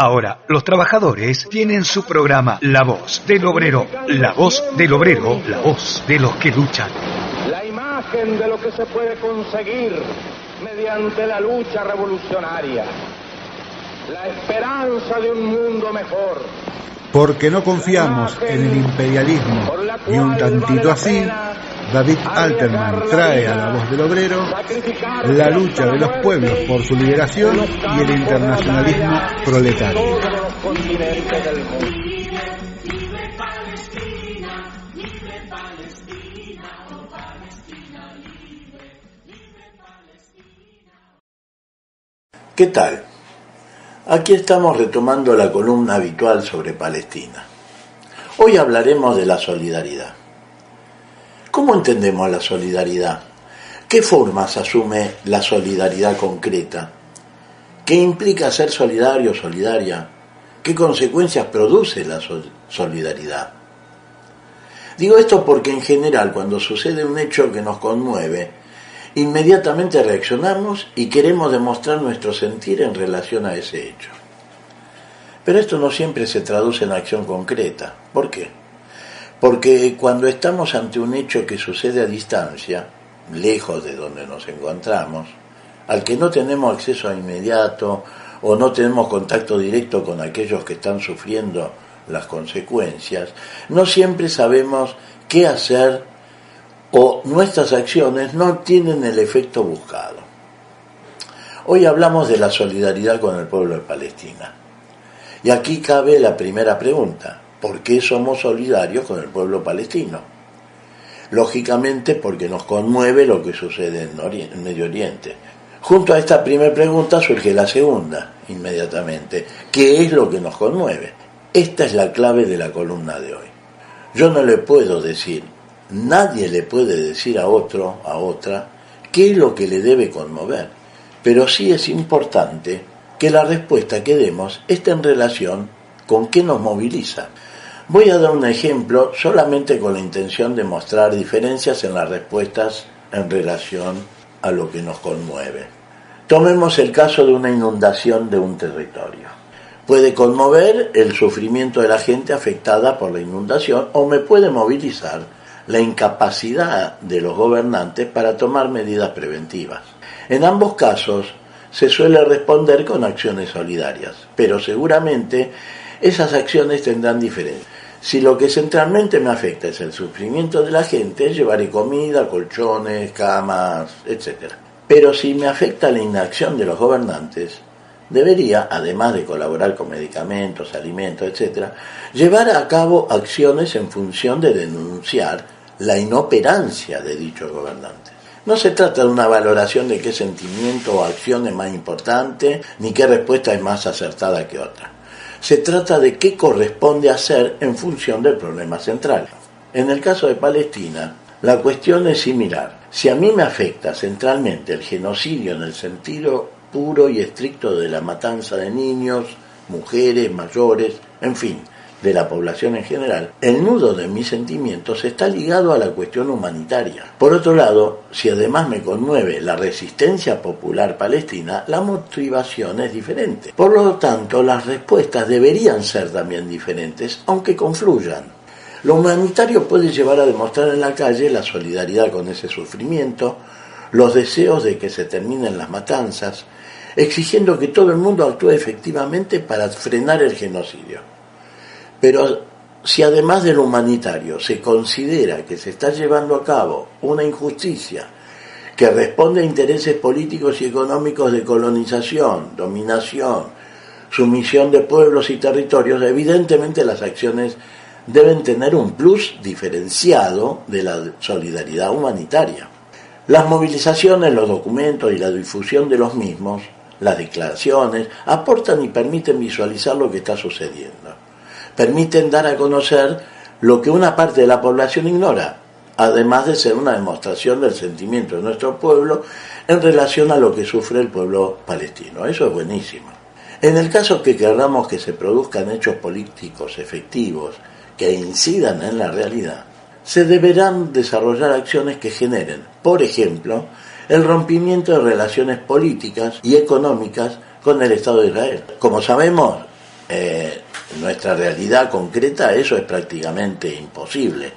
Ahora, los trabajadores tienen su programa La Voz del Obrero. La Voz del Obrero, la voz de los que luchan. La imagen de lo que se puede conseguir mediante la lucha revolucionaria. La esperanza de un mundo mejor. Porque no confiamos en el imperialismo y un tantito así, David Alterman trae a La Voz del Obrero la lucha de los pueblos por su liberación y el internacionalismo proletario. ¿Qué tal? Aquí estamos retomando la columna habitual sobre Palestina. Hoy hablaremos de la solidaridad. ¿Cómo entendemos la solidaridad? ¿Qué formas asume la solidaridad concreta? ¿Qué implica ser solidario o solidaria? ¿Qué consecuencias produce la solidaridad? Digo esto porque en general cuando sucede un hecho que nos conmueve, inmediatamente reaccionamos y queremos demostrar nuestro sentir en relación a ese hecho. Pero esto no siempre se traduce en acción concreta. ¿Por qué? Porque cuando estamos ante un hecho que sucede a distancia, lejos de donde nos encontramos, al que no tenemos acceso inmediato o no tenemos contacto directo con aquellos que están sufriendo las consecuencias, no siempre sabemos qué hacer o nuestras acciones no tienen el efecto buscado. Hoy hablamos de la solidaridad con el pueblo de Palestina. Y aquí cabe la primera pregunta: ¿por qué somos solidarios con el pueblo palestino? Lógicamente porque nos conmueve lo que sucede en Medio Oriente. Junto a esta primera pregunta surge la segunda, inmediatamente. ¿Qué es lo que nos conmueve? Esta es la clave de la columna de hoy. Yo no le puedo decir, nadie le puede decir a otro, a otra, qué es lo que le debe conmover. Pero sí es importante que la respuesta que demos esté en relación con qué nos moviliza. Voy a dar un ejemplo solamente con la intención de mostrar diferencias en las respuestas en relación a lo que nos conmueve. Tomemos el caso de una inundación de un territorio. Puede conmover el sufrimiento de la gente afectada por la inundación o me puede movilizar la incapacidad de los gobernantes para tomar medidas preventivas. En ambos casos se suele responder con acciones solidarias, pero seguramente esas acciones tendrán diferencias. Si lo que centralmente me afecta es el sufrimiento de la gente, llevaré comida, colchones, camas, etc. Pero si me afecta la inacción de los gobernantes, debería, además de colaborar con medicamentos, alimentos, etc., llevar a cabo acciones en función de denunciar la inoperancia de dichos gobernantes. No se trata de una valoración de qué sentimiento o acción es más importante, ni qué respuesta es más acertada que otra. Se trata de qué corresponde hacer en función del problema central. En el caso de Palestina, la cuestión es similar. Si a mí me afecta centralmente el genocidio en el sentido puro y estricto de la matanza de niños, mujeres, mayores, en fin, de la población en general, el nudo de mis sentimientos está ligado a la cuestión humanitaria. Por otro lado, si además me conmueve la resistencia popular palestina, la motivación es diferente. Por lo tanto, las respuestas deberían ser también diferentes, aunque confluyan. Lo humanitario puede llevar a demostrar en la calle la solidaridad con ese sufrimiento, los deseos de que se terminen las matanzas, exigiendo que todo el mundo actúe efectivamente para frenar el genocidio. Pero si además del humanitario se considera que se está llevando a cabo una injusticia que responde a intereses políticos y económicos de colonización, dominación, sumisión de pueblos y territorios, evidentemente las acciones deben tener un plus diferenciado de la solidaridad humanitaria. Las movilizaciones, los documentos y la difusión de los mismos, las declaraciones, aportan y permiten visualizar lo que está sucediendo. Permiten dar a conocer lo que una parte de la población ignora, además de ser una demostración del sentimiento de nuestro pueblo en relación a lo que sufre el pueblo palestino. Eso es buenísimo. En el caso que queramos que se produzcan hechos políticos efectivos que incidan en la realidad, se deberán desarrollar acciones que generen, por ejemplo, el rompimiento de relaciones políticas y económicas con el Estado de Israel. Como sabemos, nuestra realidad concreta eso es prácticamente imposible,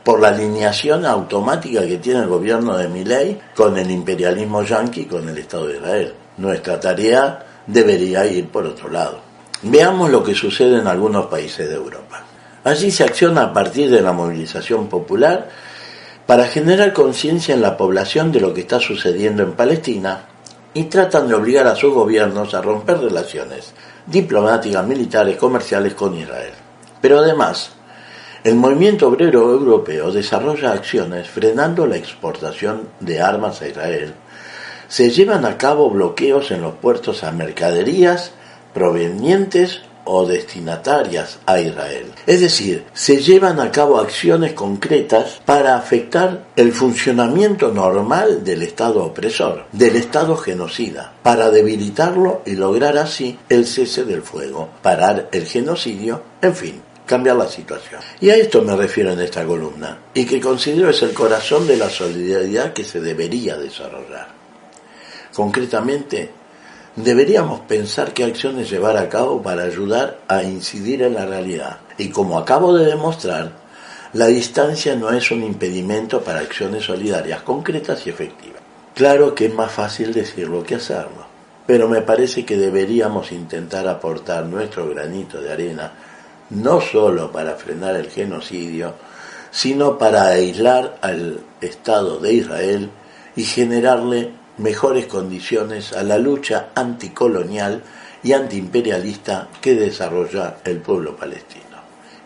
por la alineación automática que tiene el gobierno de Milei con el imperialismo yanqui, con el Estado de Israel. Nuestra tarea debería ir por otro lado. Veamos lo que sucede en algunos países de Europa. Allí se acciona a partir de la movilización popular para generar conciencia en la población de lo que está sucediendo en Palestina y tratan de obligar a sus gobiernos a romper relaciones diplomáticas, militares, comerciales con Israel. Pero además, el movimiento obrero europeo desarrolla acciones frenando la exportación de armas a Israel. Se llevan a cabo bloqueos en los puertos a mercaderías provenientes o destinatarias a Israel. Es decir, se llevan a cabo acciones concretas para afectar el funcionamiento normal del Estado opresor, del Estado genocida, para debilitarlo y lograr así el cese del fuego, parar el genocidio, en fin, cambiar la situación. Y a esto me refiero en esta columna, y que considero es el corazón de la solidaridad que se debería desarrollar. Concretamente, deberíamos pensar qué acciones llevar a cabo para ayudar a incidir en la realidad. Y como acabo de demostrar, la distancia no es un impedimento para acciones solidarias concretas y efectivas. Claro que es más fácil decirlo que hacerlo, pero me parece que deberíamos intentar aportar nuestro granito de arena, no solo para frenar el genocidio, sino para aislar al Estado de Israel y generarle mejores condiciones a la lucha anticolonial y antiimperialista que desarrolla el pueblo palestino.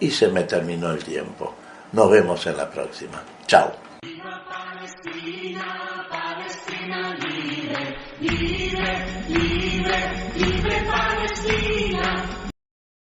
Y se me terminó el tiempo. Nos vemos en la próxima. Chao. Viva Palestina, Palestina libre, libre, libre, libre Palestina.